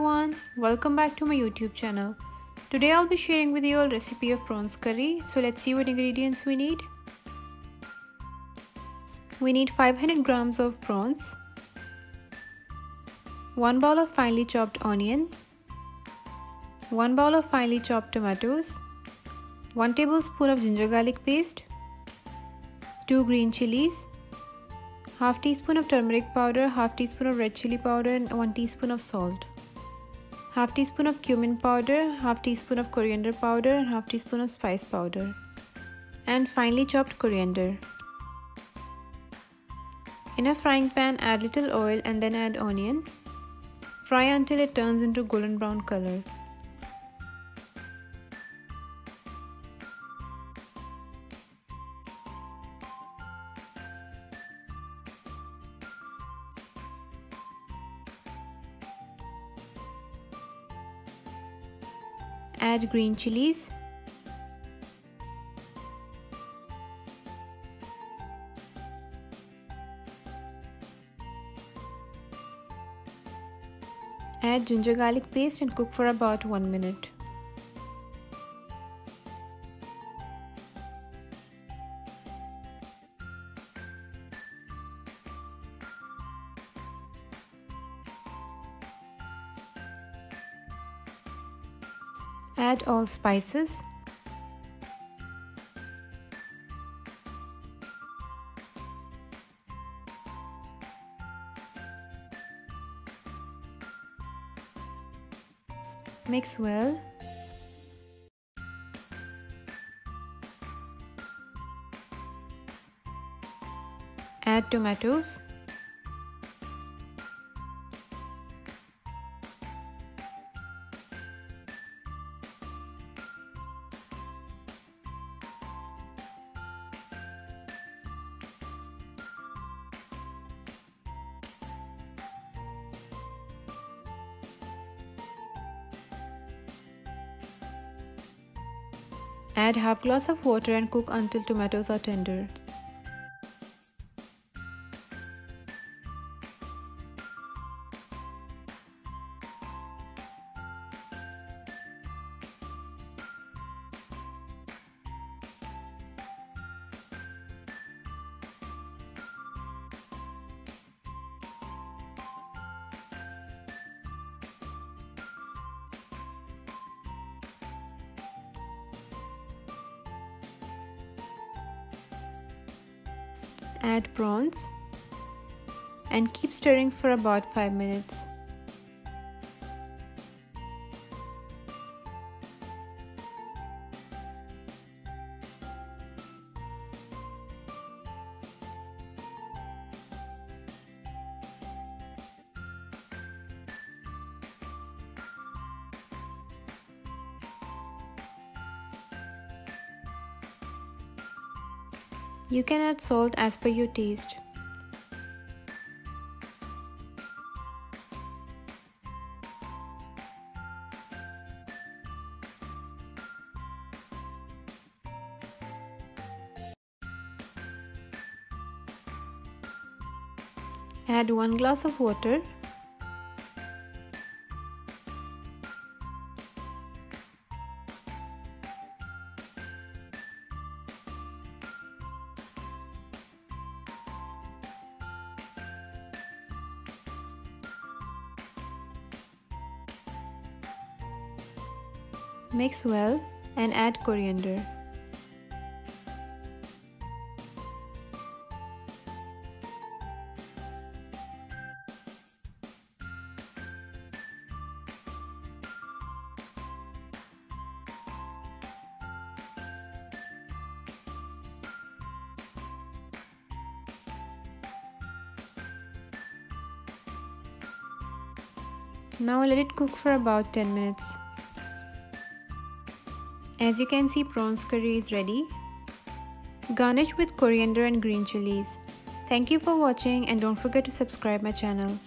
everyone, welcome back to my YouTube channel. Today I'll be sharing with you a recipe of prawns curry. So let's see what ingredients we need. We need 500 grams of prawns, 1 bowl of finely chopped onion, 1 bowl of finely chopped tomatoes, 1 tablespoon of ginger garlic paste, 2 green chilies, half teaspoon of turmeric powder, half teaspoon of red chili powder and 1 teaspoon of salt. Half teaspoon of cumin powder, half teaspoon of coriander powder and half teaspoon of spice powder. And finely chopped coriander. In a frying pan, add little oil and then add onion. Fry until it turns into golden brown color. Add green chilies, add ginger garlic paste and cook for about 1 minute. Add all spices. Mix well. Add tomatoes. Add half glass of water and cook until tomatoes are tender. Add prawns and keep stirring for about 5 minutes. You can add salt as per your taste. Add 1 glass of water. Mix well and add coriander. Now let it cook for about 10 minutes. As you can see, prawns curry is ready. Garnish with coriander and green chilies. Thank you for watching and don't forget to subscribe my channel.